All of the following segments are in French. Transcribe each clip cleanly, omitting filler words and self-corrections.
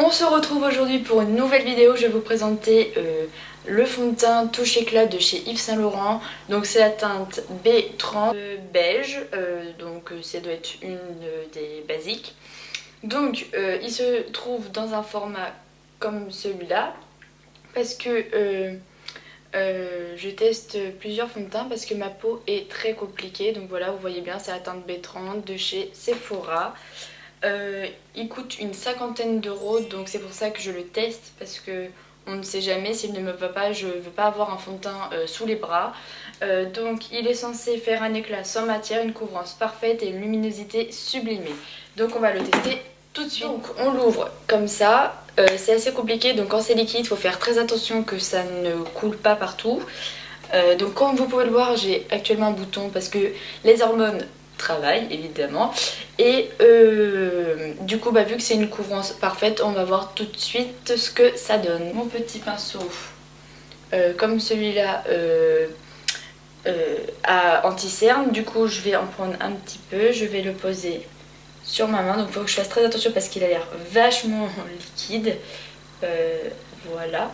On se retrouve aujourd'hui pour une nouvelle vidéo. Je vais vous présenter le fond de teint Touche Éclat de chez Yves Saint Laurent. Donc c'est la teinte B30 beige, donc ça doit être une des basiques. Donc il se trouve dans un format comme celui-là parce que je teste plusieurs fonds de teint parce que ma peau est très compliquée. Donc voilà, vous voyez bien, c'est la teinte B30 de chez Sephora. Il coûte une 50aine d'euros, donc c'est pour ça que je le teste, parce que on ne sait jamais, s'il ne me va pas, je ne veux pas avoir un fond de teint sous les bras. Donc il est censé faire un éclat sans matière, une couvrance parfaite et une luminosité sublimée. Donc on va le tester tout de suite. Donc on l'ouvre comme ça, c'est assez compliqué, donc quand c'est liquide, il faut faire très attention que ça ne coule pas partout. Donc comme vous pouvez le voir, j'ai actuellement un bouton parce que les hormones travail évidemment, et du coup vu que c'est une couvrance parfaite, on va voir tout de suite ce que ça donne. Mon petit pinceau comme celui-là à anti-cerne, du coup je vais en prendre un petit peu, je vais le poser sur ma main, donc il faut que je fasse très attention parce qu'il a l'air vachement liquide. Voilà,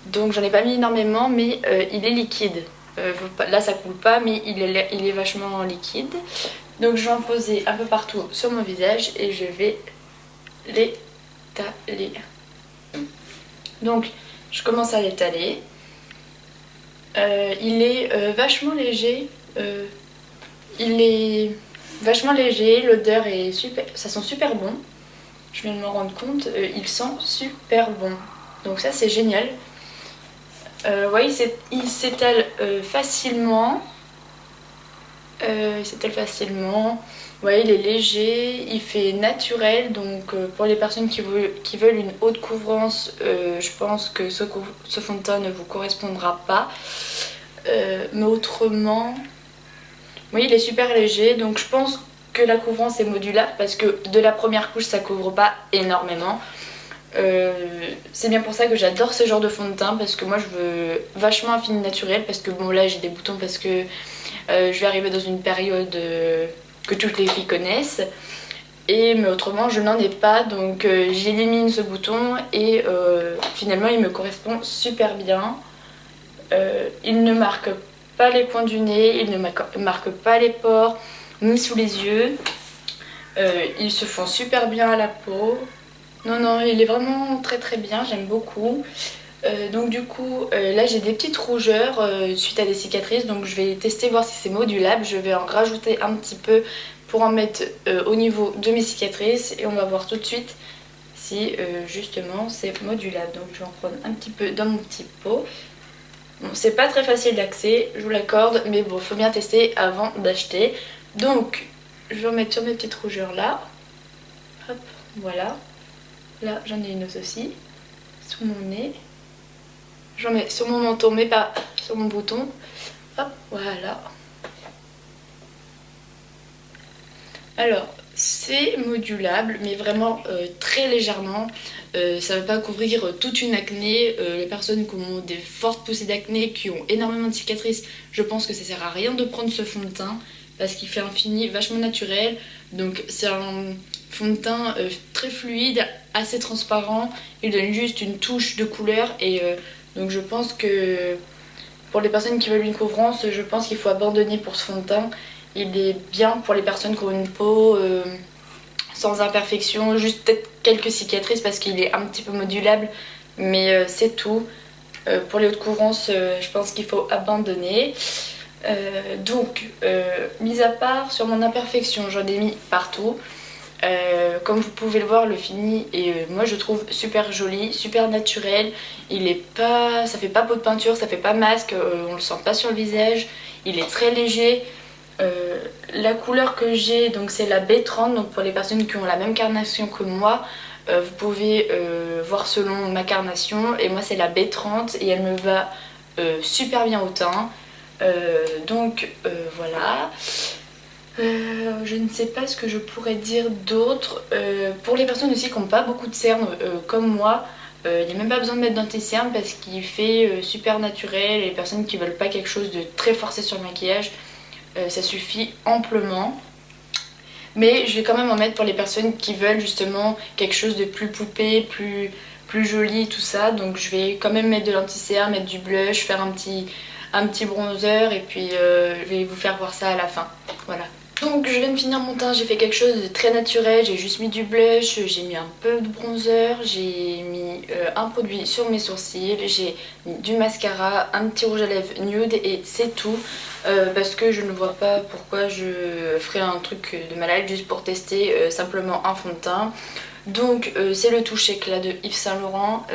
donc j'en ai pas mis énormément, mais il est liquide. Là ça coule pas, mais il est vachement liquide. Donc je vais en poser un peu partout sur mon visage et je vais l'étaler. Donc je commence à l'étaler. Il est vachement léger. L'odeur est super, ça sent super bon. Je viens de me rendre compte, il sent super bon. Donc ça c'est génial. Vous voyez, il s'étale facilement. Vous voyez, il est léger, il fait naturel, donc pour les personnes qui veulent une haute couvrance, je pense que ce fond de teint ne vous correspondra pas. Mais autrement, oui, il est super léger, donc je pense que la couvrance est modulable parce que de la première couche ça couvre pas énormément. C'est bien pour ça que j'adore ce genre de fond de teint, parce que moi je veux vachement un fini naturel, parce que bon là j'ai des boutons parce que je vais arriver dans une période que toutes les filles connaissent, mais autrement je n'en ai pas, donc j'élimine ce bouton et finalement il me correspond super bien. Il ne marque pas les coins du nez, il ne marque pas les pores ni sous les yeux, ils se font super bien à la peau. Non, il est vraiment très très bien, j'aime beaucoup. Donc du coup, là j'ai des petites rougeurs suite à des cicatrices, donc je vais tester voir si c'est modulable. Je vais en rajouter un petit peu pour en mettre au niveau de mes cicatrices et on va voir tout de suite si justement c'est modulable. Donc je vais en prendre un petit peu dans mon petit pot. Bon, c'est pas très facile d'accès, je vous l'accorde, mais bon, faut bien tester avant d'acheter. Donc je vais en mettre sur mes petites rougeurs là. Hop, voilà. Là j'en ai une autre aussi, sous mon nez. J'en mets sur mon menton mais pas sur mon bouton. Hop, voilà. Alors c'est modulable mais vraiment très légèrement. Ça ne va pas couvrir toute une acné. Les personnes qui ont des fortes poussées d'acné, qui ont énormément de cicatrices, je pense que ça sert à rien de prendre ce fond de teint parce qu'il fait un fini vachement naturel. Donc c'est un fond de teint très fluide, assez transparent. Il donne juste une touche de couleur et donc je pense que pour les personnes qui veulent une couvrance, je pense qu'il faut abandonner pour ce fond de teint. Il est bien pour les personnes qui ont une peau sans imperfection, juste peut-être quelques cicatrices parce qu'il est un petit peu modulable, mais c'est tout. Pour les hautes couvrances, je pense qu'il faut abandonner. Donc, mis à part sur mon imperfection, j'en ai mis partout. Comme vous pouvez le voir, le fini est moi je trouve super joli, super naturel. Ça fait pas peau de peinture, ça fait pas masque, on le sent pas sur le visage. Il est très léger. La couleur que j'ai, donc c'est la B30, donc pour les personnes qui ont la même carnation que moi, vous pouvez voir selon ma carnation, et moi c'est la B30 et elle me va super bien au teint. Donc voilà. Je ne sais pas ce que je pourrais dire d'autre. Pour les personnes aussi qui n'ont pas beaucoup de cernes comme moi, il n'y a même pas besoin de mettre d'anti-cerne parce qu'il fait super naturel. Et les personnes qui veulent pas quelque chose de très forcé sur le maquillage, ça suffit amplement. Mais je vais quand même en mettre pour les personnes qui veulent justement quelque chose de plus poupée, plus joli, tout ça. Donc je vais quand même mettre de l'anti-cerne, mettre du blush, faire un petit bronzer et puis je vais vous faire voir ça à la fin. Voilà. Donc je viens de finir mon teint, j'ai fait quelque chose de très naturel, j'ai juste mis du blush, j'ai mis un peu de bronzer, j'ai mis un produit sur mes sourcils, j'ai mis du mascara, un petit rouge à lèvres nude et c'est tout. Parce que je ne vois pas pourquoi je ferais un truc de malade juste pour tester simplement un fond de teint. Donc c'est le Touch Éclat de Yves Saint Laurent,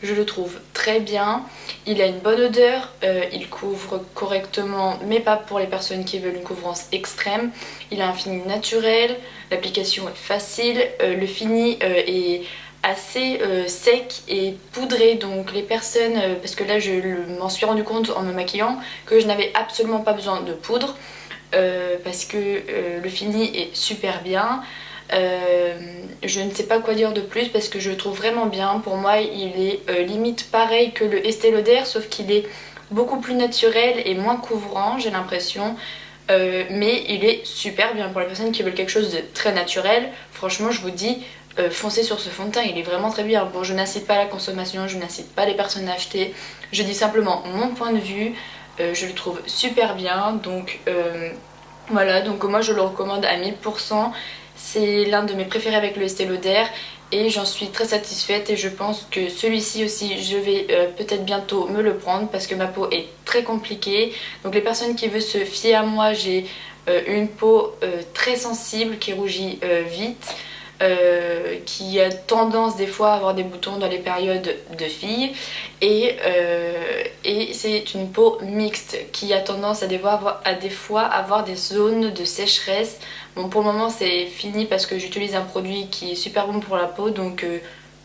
je le trouve très bien, il a une bonne odeur, il couvre correctement mais pas pour les personnes qui veulent une couvrance extrême, il a un fini naturel, l'application est facile, le fini est assez sec et poudré, donc les personnes, parce que là je m'en suis rendu compte en me maquillant que je n'avais absolument pas besoin de poudre parce que le fini est super bien. Je ne sais pas quoi dire de plus parce que je le trouve vraiment bien. Pour moi il est limite pareil que le Estée Lauder, sauf qu'il est beaucoup plus naturel et moins couvrant, j'ai l'impression. Mais il est super bien pour les personnes qui veulent quelque chose de très naturel. Franchement je vous dis, foncez sur ce fond de teint, il est vraiment très bien. Bon, je n'incite pas à la consommation, je n'incite pas les personnes à acheter, je dis simplement mon point de vue. Je le trouve super bien, donc voilà, donc moi je le recommande à 1000%. C'est l'un de mes préférés avec le Estée Lauder et j'en suis très satisfaite et je pense que celui-ci aussi je vais peut-être bientôt me le prendre parce que ma peau est très compliquée. Donc les personnes qui veulent se fier à moi, j'ai une peau très sensible qui rougit vite. Qui a tendance des fois à avoir des boutons dans les périodes de filles et c'est une peau mixte qui a tendance à des fois avoir des zones de sécheresse. Bon, pour le moment c'est fini parce que j'utilise un produit qui est super bon pour la peau, donc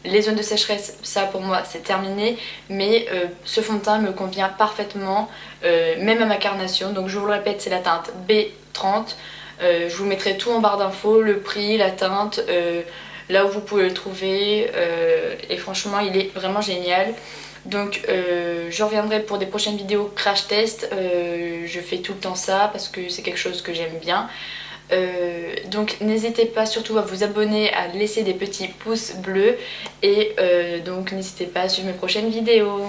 les zones de sécheresse, ça pour moi c'est terminé, mais ce fond de teint me convient parfaitement, même à ma carnation. Donc je vous le répète, c'est la teinte B30. Je vous mettrai tout en barre d'infos, le prix, la teinte, là où vous pouvez le trouver, et franchement il est vraiment génial. Donc je reviendrai pour des prochaines vidéos crash test, je fais tout le temps ça parce que c'est quelque chose que j'aime bien. Donc n'hésitez pas surtout à vous abonner, à laisser des petits pouces bleus et donc n'hésitez pas à suivre mes prochaines vidéos.